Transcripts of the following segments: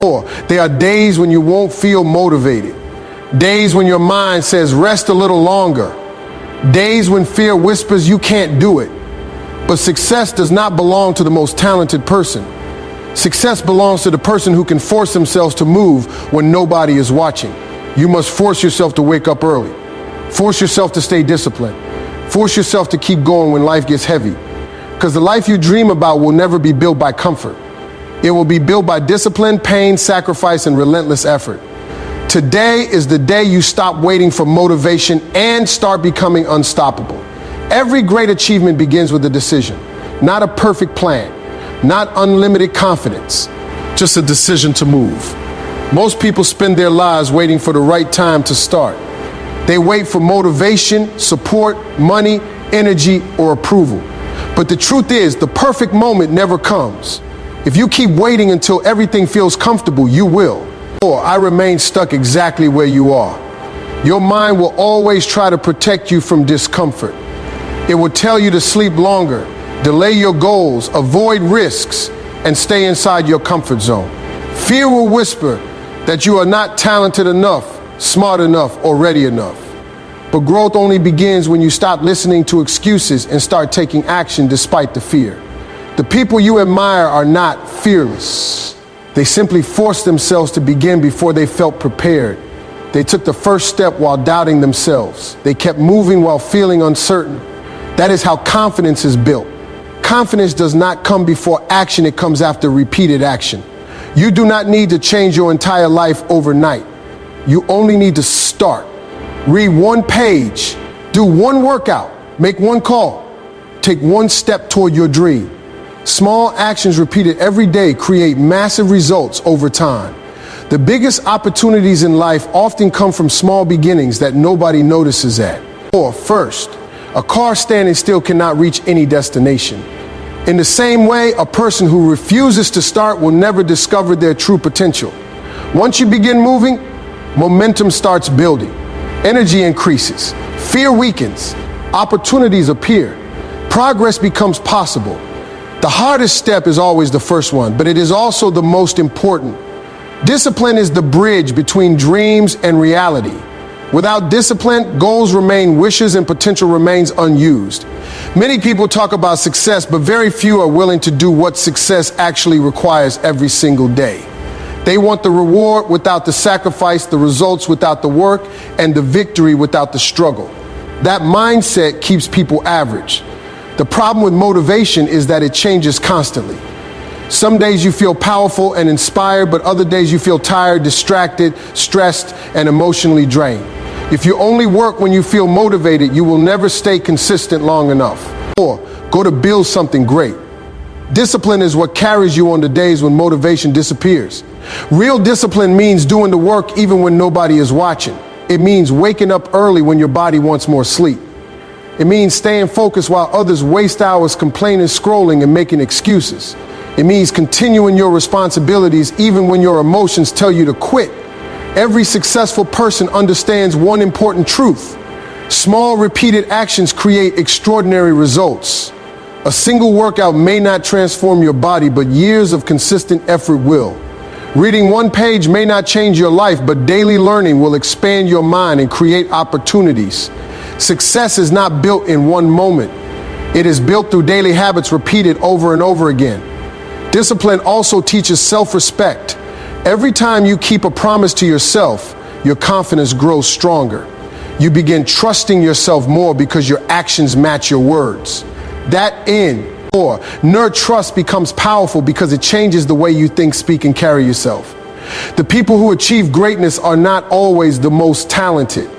Or there are days when you won't feel motivated. Days when your mind says rest a little longer. Days when fear whispers you can't do it. But success does not belong to the most talented person. Success belongs to the person who can force themselves to move when nobody is watching. You must force yourself to wake up early. Force yourself to stay disciplined. Force yourself to keep going when life gets heavy. Because the life you dream about will never be built by comfort. It will be built by discipline, pain, sacrifice, and relentless effort. Today is the day you stop waiting for motivation and start becoming unstoppable. Every great achievement begins with a decision, not a perfect plan, not unlimited confidence, just a decision to move. Most people spend their lives waiting for the right time to start. They wait for motivation, support, money, energy, or approval. But the truth is, the perfect moment never comes. If you keep waiting until everything feels comfortable, you will. Or I remain stuck exactly where you are. Your mind will always try to protect you from discomfort. It will tell you to sleep longer, delay your goals, avoid risks, and stay inside your comfort zone. Fear will whisper that you are not talented enough, smart enough, or ready enough. But growth only begins when you stop listening to excuses and start taking action despite the fear. The people you admire are not fearless. They simply forced themselves to begin before they felt prepared. They took the first step while doubting themselves. They kept moving while feeling uncertain. That is how confidence is built. Confidence does not come before action, it comes after repeated action. You do not need to change your entire life overnight. You only need to start. Read one page, do one workout, make one call, take one step toward your dream. Small actions repeated every day create massive results over time. The biggest opportunities in life often come from small beginnings that nobody notices at. Or first, a car standing still cannot reach any destination. In the same way, a person who refuses to start will never discover their true potential. Once you begin moving, momentum starts building. Energy increases, fear weakens, opportunities appear, progress becomes possible. The hardest step is always the first one, but it is also the most important. Discipline is the bridge between dreams and reality. Without discipline, goals remain wishes and potential remains unused. Many people talk about success, but very few are willing to do what success actually requires every single day. They want the reward without the sacrifice, the results without the work, and the victory without the struggle. That mindset keeps people average. The problem with motivation is that it changes constantly. Some days you feel powerful and inspired, but other days you feel tired, distracted, stressed, and emotionally drained. If you only work when you feel motivated, you will never stay consistent long enough. Or go to build something great. Discipline is what carries you on the days when motivation disappears. Real discipline means doing the work even when nobody is watching. It means waking up early when your body wants more sleep. It means staying focused while others waste hours complaining, scrolling, and making excuses. It means continuing your responsibilities even when your emotions tell you to quit. Every successful person understands one important truth. Small, repeated actions create extraordinary results. A single workout may not transform your body, but years of consistent effort will. Reading one page may not change your life, but daily learning will expand your mind and create opportunities. Success is not built in one moment. It is built through daily habits repeated over and over again. Discipline also teaches self-respect. Every time you keep a promise to yourself, your confidence grows stronger. You begin trusting yourself more because your actions match your words. That inner trust becomes powerful because it changes the way you think, speak, and carry yourself. The people who achieve greatness are not always the most talented.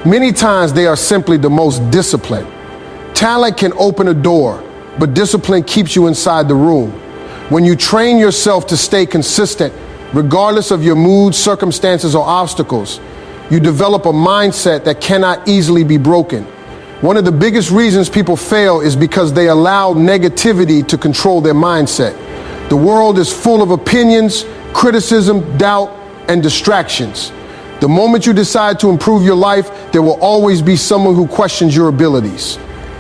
Many times they are simply the most disciplined. Talent can open a door, but discipline keeps you inside the room. When you train yourself to stay consistent, regardless of your mood, circumstances, or obstacles, you develop a mindset that cannot easily be broken. One of the biggest reasons people fail is because they allow negativity to control their mindset. The world is full of opinions, criticism, doubt, and distractions. The moment you decide to improve your life, there will always be someone who questions your abilities.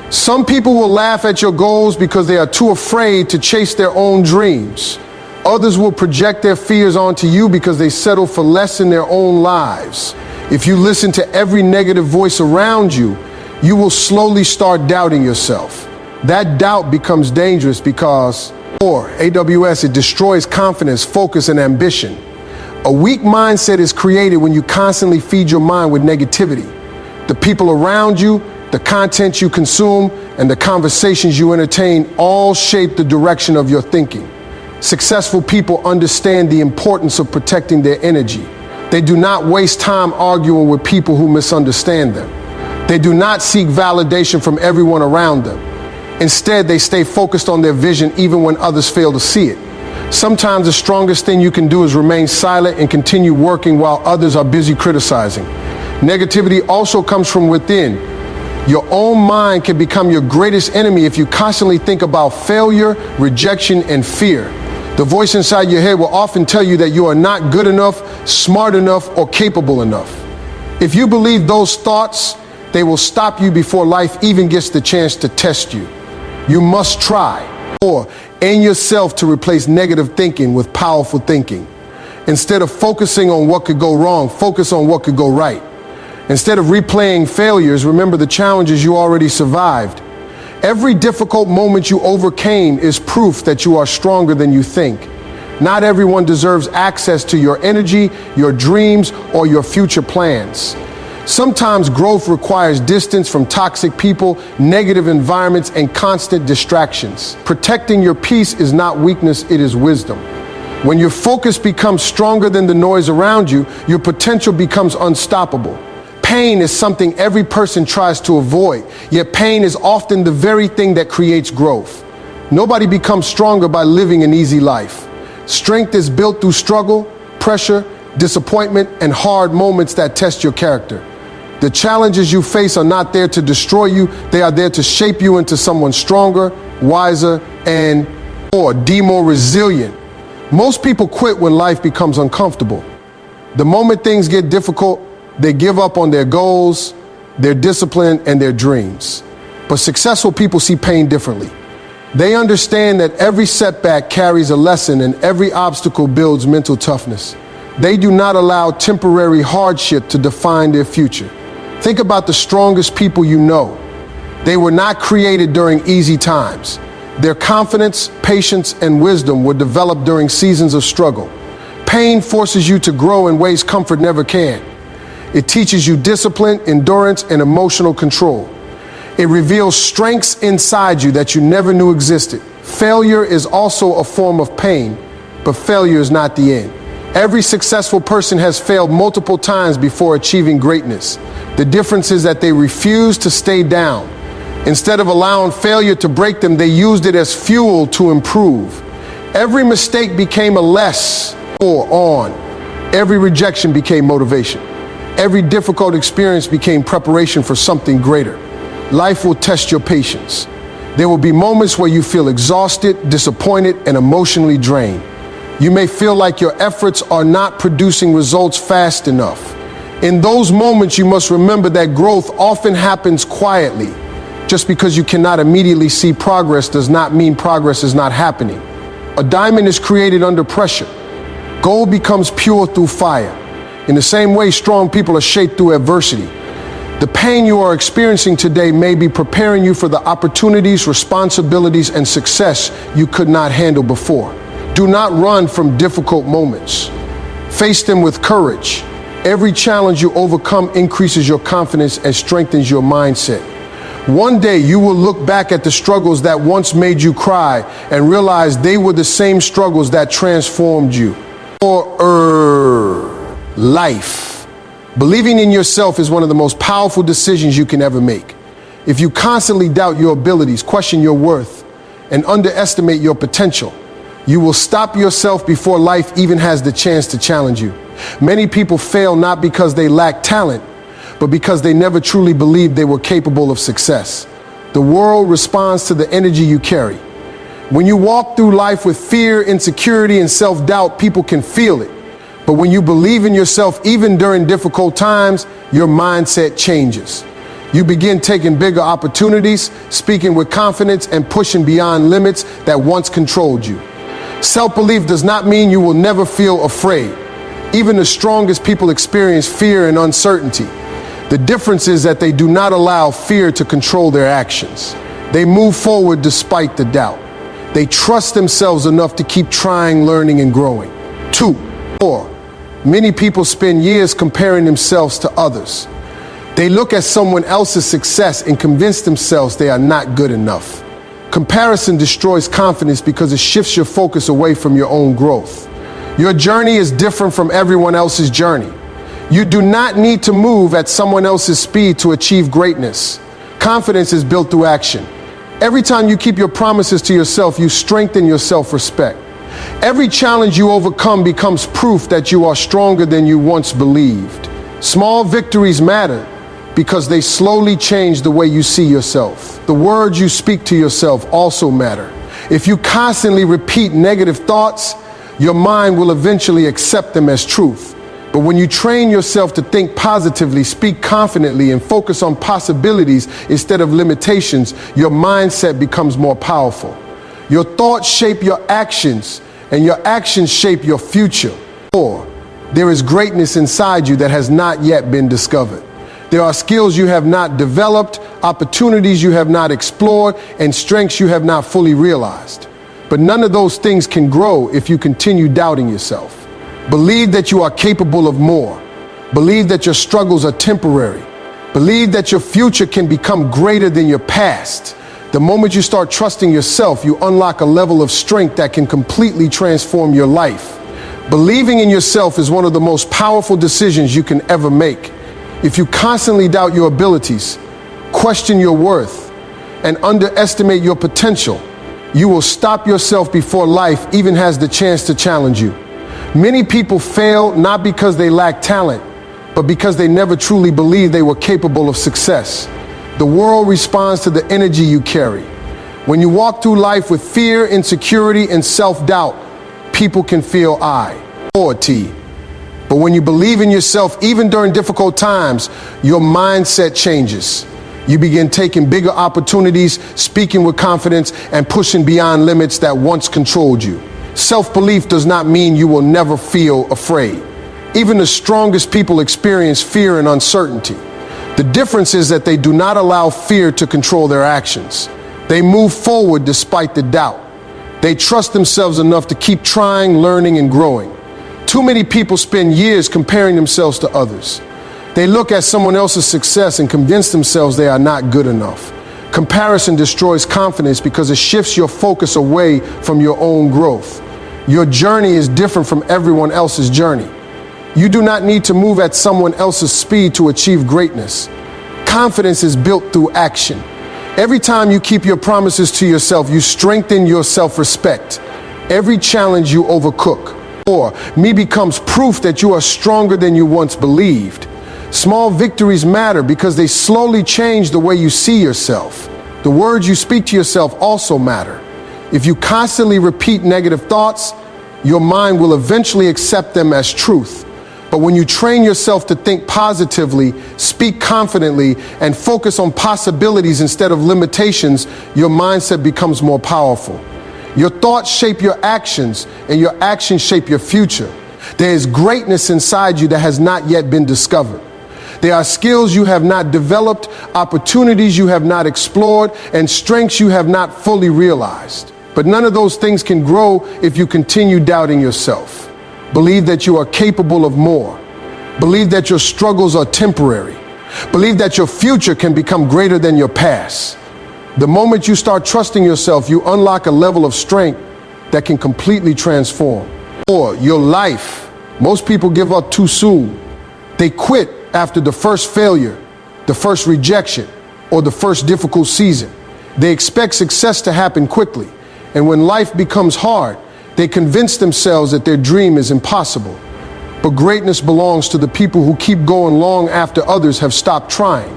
Some people will laugh at your goals because they are too afraid to chase their own dreams. Others will project their fears onto you because they settle for less in their own lives. If you listen to every negative voice around you, you will slowly start doubting yourself. That doubt becomes dangerous because, or AWS, it destroys confidence, focus, and ambition. A weak mindset is created when you constantly feed your mind with negativity. The people around you, the content you consume, and the conversations you entertain all shape the direction of your thinking. Successful people understand the importance of protecting their energy. They do not waste time arguing with people who misunderstand them. They do not seek validation from everyone around them. Instead, they stay focused on their vision even when others fail to see it. Sometimes the strongest thing you can do is remain silent and continue working while others are busy criticizing. Negativity also comes from within. Your own mind can become your greatest enemy if you constantly think about failure, rejection, and fear. The voice inside your head will often tell you that you are not good enough, smart enough, or capable enough. If you believe those thoughts, they will stop you before life even gets the chance to test you. You must try, or aim yourself to replace negative thinking with powerful thinking. Instead of focusing on what could go wrong, focus on what could go right. Instead of replaying failures, remember the challenges you already survived. Every difficult moment you overcame is proof that you are stronger than you think. Not everyone deserves access to your energy, your dreams, or your future plans. Sometimes growth requires distance from toxic people, negative environments, and constant distractions. Protecting your peace is not weakness, it is wisdom. When your focus becomes stronger than the noise around you, your potential becomes unstoppable. Pain is something every person tries to avoid, yet pain is often the very thing that creates growth. Nobody becomes stronger by living an easy life. Strength is built through struggle, pressure, disappointment, and hard moments that test your character. The challenges you face are not there to destroy you, they are there to shape you into someone stronger, wiser, and more resilient. Most people quit when life becomes uncomfortable. The moment things get difficult, they give up on their goals, their discipline, and their dreams. But successful people see pain differently. They understand that every setback carries a lesson and every obstacle builds mental toughness. They do not allow temporary hardship to define their future. Think about the strongest people you know. They were not created during easy times. Their confidence, patience, and wisdom were developed during seasons of struggle. Pain forces you to grow in ways comfort never can. It teaches you discipline, endurance, and emotional control. It reveals strengths inside you that you never knew existed. Failure is also a form of pain, but failure is not the end. Every successful person has failed multiple times before achieving greatness. The difference is that they refuse to stay down. Instead of allowing failure to break them, they used it as fuel to improve. Every mistake became a less or on. Every rejection became motivation. Every difficult experience became preparation for something greater. Life will test your patience. There will be moments where you feel exhausted, disappointed, and emotionally drained. You may feel like your efforts are not producing results fast enough. In those moments, you must remember that growth often happens quietly. Just because you cannot immediately see progress does not mean progress is not happening. A diamond is created under pressure. Gold becomes pure through fire. In the same way, strong people are shaped through adversity. The pain you are experiencing today may be preparing you for the opportunities, responsibilities, and success you could not handle before. Do not run from difficult moments. Face them with courage. Every challenge you overcome increases your confidence and strengthens your mindset. One day you will look back at the struggles that once made you cry and realize they were the same struggles that transformed you. Life. Believing in yourself is one of the most powerful decisions you can ever make. If you constantly doubt your abilities, question your worth, and underestimate your potential, you will stop yourself before life even has the chance to challenge you. Many people fail not because they lack talent, but because they never truly believed they were capable of success. The world responds to the energy you carry. When you walk through life with fear, insecurity, and self-doubt, people can feel it. But when you believe in yourself, even during difficult times, your mindset changes. You begin taking bigger opportunities, speaking with confidence, and pushing beyond limits that once controlled you. Self-belief does not mean you will never feel afraid. Even the strongest people experience fear and uncertainty. The difference is that they do not allow fear to control their actions. They move forward despite the doubt. They trust themselves enough to keep trying, learning, and growing. 4. Many people spend years comparing themselves to others. They look at someone else's success and convince themselves they are not good enough. Comparison destroys confidence because it shifts your focus away from your own growth. Your journey is different from everyone else's journey. You do not need to move at someone else's speed to achieve greatness. Confidence is built through action. Every time you keep your promises to yourself, you strengthen your self-respect. Every challenge you overcome becomes proof that you are stronger than you once believed. Small victories matter because they slowly change the way you see yourself. The words you speak to yourself also matter. If you constantly repeat negative thoughts, your mind will eventually accept them as truth. But when you train yourself to think positively, speak confidently, and focus on possibilities instead of limitations, your mindset becomes more powerful. Your thoughts shape your actions, and your actions shape your future. 4. There is greatness inside you that has not yet been discovered. There are skills you have not developed, opportunities you have not explored, and strengths you have not fully realized. But none of those things can grow if you continue doubting yourself. Believe that you are capable of more. Believe that your struggles are temporary. Believe that your future can become greater than your past. The moment you start trusting yourself, you unlock a level of strength that can completely transform your life. Believing in yourself is one of the most powerful decisions you can ever make. If you constantly doubt your abilities, question your worth, and underestimate your potential, you will stop yourself before life even has the chance to challenge you. Many people fail not because they lack talent, but because they never truly believed they were capable of success. The world responds to the energy you carry. When you walk through life with fear, insecurity, and self-doubt, people can feel authority. But when you believe in yourself, even during difficult times, your mindset changes. You begin taking bigger opportunities, speaking with confidence, and pushing beyond limits that once controlled you. Self-belief does not mean you will never feel afraid. Even the strongest people experience fear and uncertainty. The difference is that they do not allow fear to control their actions. They move forward despite the doubt. They trust themselves enough to keep trying, learning, and growing. Too many people spend years comparing themselves to others. They look at someone else's success and convince themselves they are not good enough. Comparison destroys confidence because it shifts your focus away from your own growth. Your journey is different from everyone else's journey. You do not need to move at someone else's speed to achieve greatness. Confidence is built through action. Every time you keep your promises to yourself, you strengthen your self-respect. Every challenge you overcook becomes proof that you are stronger than you once believed. Small victories matter because they slowly change the way you see yourself. The words you speak to yourself also matter. If you constantly repeat negative thoughts, your mind will eventually accept them as truth. But when you train yourself to think positively, speak confidently, and focus on possibilities instead of limitations, your mindset becomes more powerful. Your thoughts shape your actions, and your actions shape your future. There is greatness inside you that has not yet been discovered. There are skills you have not developed, opportunities you have not explored, and strengths you have not fully realized. But none of those things can grow if you continue doubting yourself. Believe that you are capable of more. Believe that your struggles are temporary. Believe that your future can become greater than your past. The moment you start trusting yourself, you unlock a level of strength that can completely transform. Or your life. Most people give up too soon. They quit after the first failure, the first rejection, or the first difficult season. They expect success to happen quickly. And when life becomes hard, they convince themselves that their dream is impossible. But greatness belongs to the people who keep going long after others have stopped trying.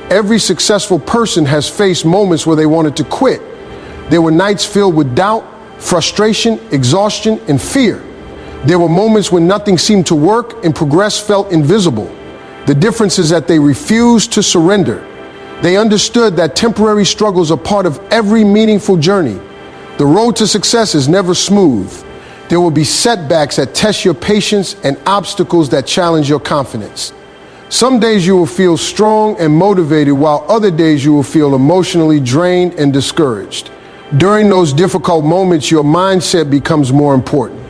Every successful person has faced moments where they wanted to quit. There were nights filled with doubt, frustration, exhaustion, and fear. There were moments when nothing seemed to work and progress felt invisible. The difference is that they refused to surrender. They understood that temporary struggles are part of every meaningful journey. The road to success is never smooth. There will be setbacks that test your patience and obstacles that challenge your confidence. Some days you will feel strong and motivated, while other days you will feel emotionally drained and discouraged. During those difficult moments, your mindset becomes more important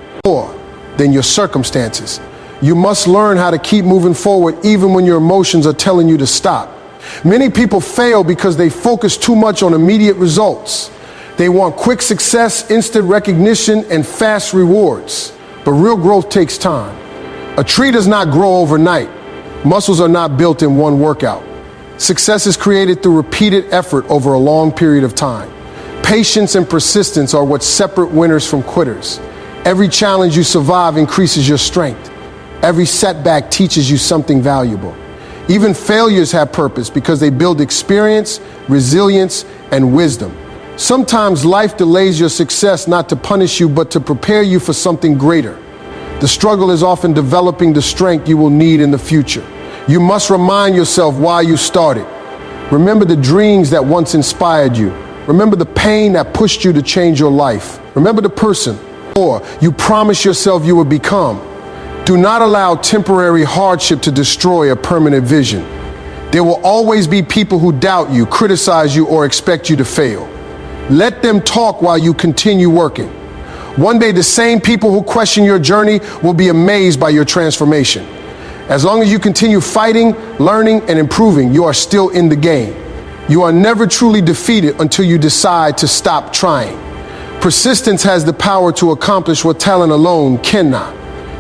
than your circumstances. You must learn how to keep moving forward even when your emotions are telling you to stop. Many people fail because they focus too much on immediate results. They want quick success, instant recognition, and fast rewards. But real growth takes time. A tree does not grow overnight. Muscles are not built in one workout. Success is created through repeated effort over a long period of time. Patience and persistence are what separate winners from quitters. Every challenge you survive increases your strength. Every setback teaches you something valuable. Even failures have purpose because they build experience, resilience, and wisdom. Sometimes life delays your success not to punish you, but to prepare you for something greater. The struggle is often developing the strength you will need in the future. You must remind yourself why you started. Remember the dreams that once inspired you. Remember the pain that pushed you to change your life. Remember the person you promised yourself you would become. Do not allow temporary hardship to destroy a permanent vision. There will always be people who doubt you, criticize you, or expect you to fail. Let them talk while you continue working. One day, the same people who question your journey will be amazed by your transformation. As long as you continue fighting, learning, and improving, you are still in the game. You are never truly defeated until you decide to stop trying. Persistence has the power to accomplish what talent alone cannot.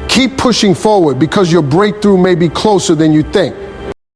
Keep pushing forward because your breakthrough may be closer than you think.